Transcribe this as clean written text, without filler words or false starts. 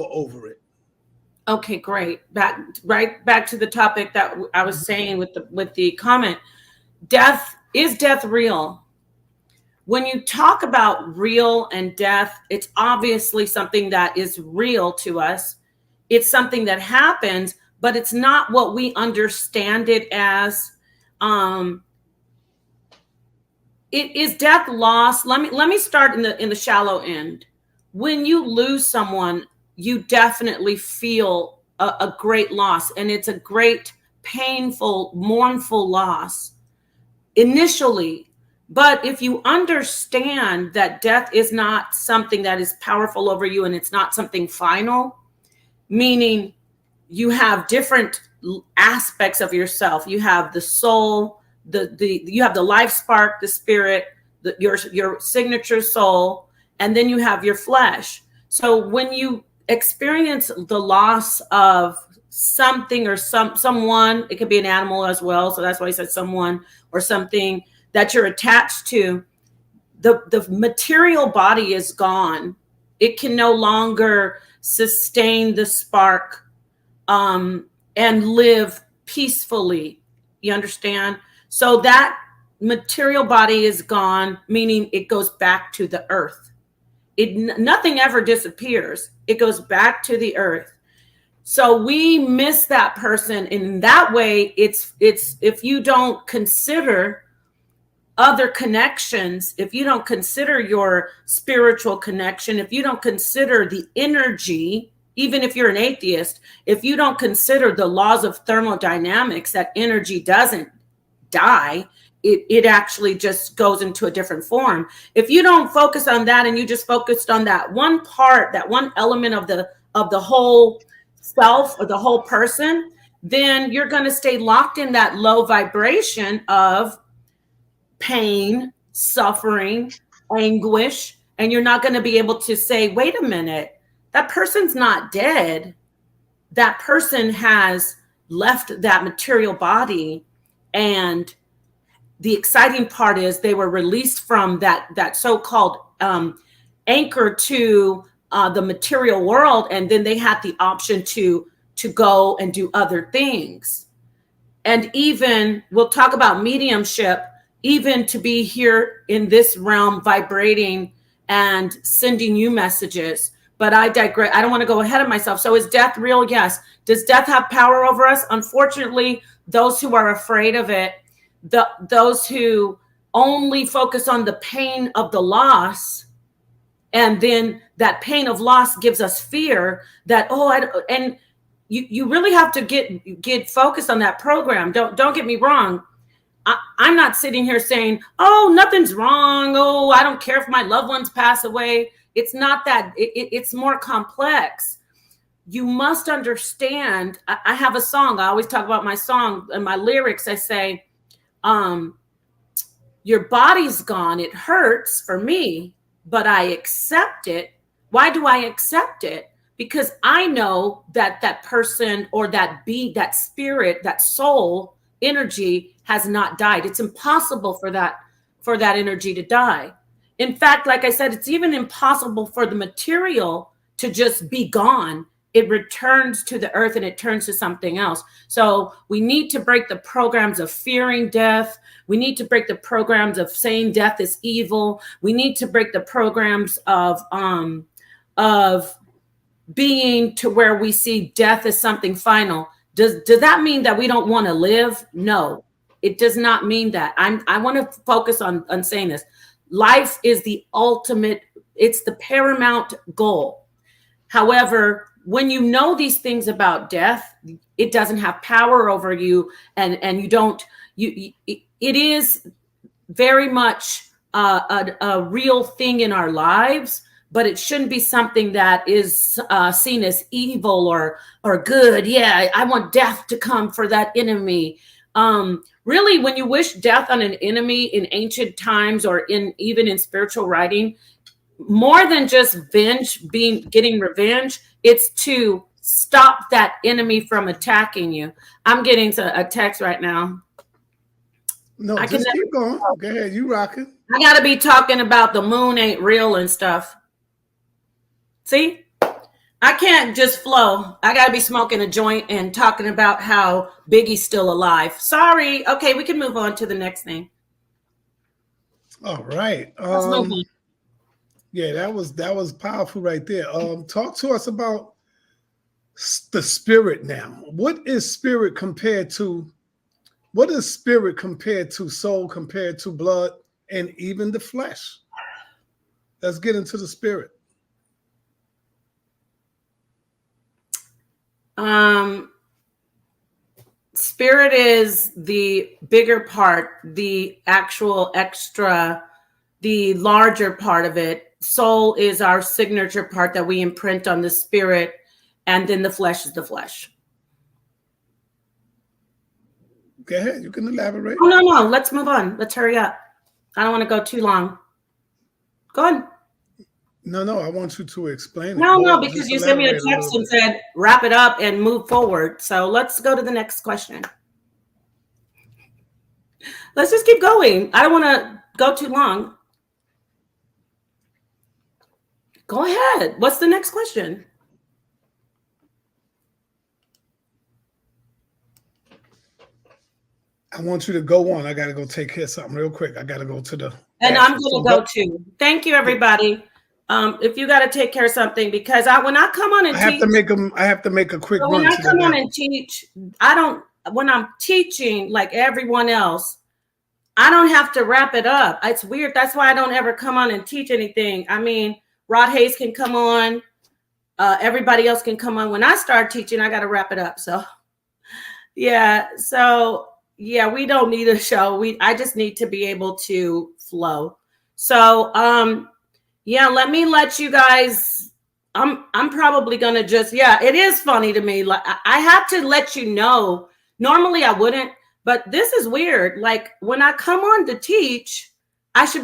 over it. Okay, great. Back to the topic that I was saying with the comment. Is death real? When you talk about real and death, it's obviously something that is real to us. It's something that happens, but it's not what we understand it as. Is death loss? Let me start in the shallow end. When you lose someone, you definitely feel a great loss, and it's a great, painful, mournful loss initially. But if you understand that death is not something that is powerful over you, and it's not something final, meaning you have different aspects of yourself. You have the soul, you have the life spark, the spirit, your signature soul, and then you have your flesh. So when you experience the loss of something or someone, it could be an animal as well. So that's why I said someone or something that you're attached to, the material body is gone. It can no longer sustain the spark and live peacefully. You understand? So that material body is gone, meaning it goes back to the earth. Nothing ever disappears. It goes back to the earth. So we miss that person in that way. It's if you don't consider other connections, if you don't consider your spiritual connection, if you don't consider the energy, even if you're an atheist, if you don't consider the laws of thermodynamics, that energy doesn't die, it actually just goes into a different form. If you don't focus on that and you just focused on that one part, that one element of the whole self or the whole person, then you're going to stay locked in that low vibration of pain, suffering, anguish, and you're not going to be able to say, wait a minute, that person's not dead. That person has left that material body, and the exciting part is they were released from that so-called anchor to the material world, and then they had the option to go and do other things. And even we'll talk about mediumship, even to be here in this realm vibrating and sending you messages. But I digress. I don't want to go ahead of myself. So is death real? Yes. Does death have power over us? Unfortunately, those who are afraid of it, those who only focus on the pain of the loss, and then that pain of loss gives us fear that, and you really have to get focused on that program. Don't get me wrong. I'm not sitting here saying, oh, nothing's wrong. Oh, I don't care if my loved ones pass away. It's not that. It's more complex. You must understand. I have a song. I always talk about my song and my lyrics. I say, your body's gone. It hurts for me, but I accept it. Why do I accept it? Because I know that that person or that spirit, that soul energy has not died. It's impossible for that energy to die. In fact, like I said, it's even impossible for the material to just be gone. It returns to the earth and it turns to something else. So we need to break the programs of fearing death. We need to break the programs of saying death is evil. We need to break the programs of being to where we see death as something final. Does that mean that we don't want to live? No, it does not mean that. I want to focus on saying this. Life is the ultimate, it's the paramount goal. However, when you know these things about death, it doesn't have power over you, and you don't, it is very much a real thing in our lives, but it shouldn't be something that is seen as evil or good. Yeah, I want death to come for that enemy. Really, when you wish death on an enemy in ancient times or even in spiritual writing, more than just getting revenge, it's to stop that enemy from attacking you. I'm getting a text right now. No, just keep going. Go ahead, you rocking. I got to be talking about the moon ain't real and stuff. See, I can't just flow. I got to be smoking a joint and talking about how Biggie's still alive. Sorry. Okay, we can move on to the next thing. All right. Let's move on. Yeah, that was powerful right there. Talk to us about the spirit now. What is spirit compared to? What is spirit compared to soul, compared to blood, and even the flesh? Let's get into the spirit. Spirit is the bigger part, the actual extra, the larger part of it. Soul is our signature part that we imprint on the spirit, and then the flesh is the flesh. Go ahead, you can elaborate. Oh, no, let's move on. Let's hurry up. I don't want to go too long. Go on. No, I want you to explain it. No, because you sent me a text and said, wrap it up and move forward. So let's go to the next question. Let's just keep going. I don't want to go too long. Go ahead. What's the next question? I want you to go on. I got to go take care of something real quick. I got to go to the. And I'm going to go too. Thank you, everybody. If you got to take care of something, because when I come on and I have to make a quick run. When I come on and teach, when I'm teaching like everyone else, I don't have to wrap it up. It's weird. That's why I don't ever come on and teach anything. I mean, Rod Hayes can come on. Everybody else can come on. When I start teaching, I got to wrap it up. So, yeah. So, yeah, we don't need a show. I just need to be able to flow. So, yeah, let you guys. I'm probably gonna just. Yeah, it is funny to me. Like I have to let you know. Normally I wouldn't, but this is weird. Like when I come on to teach, I should be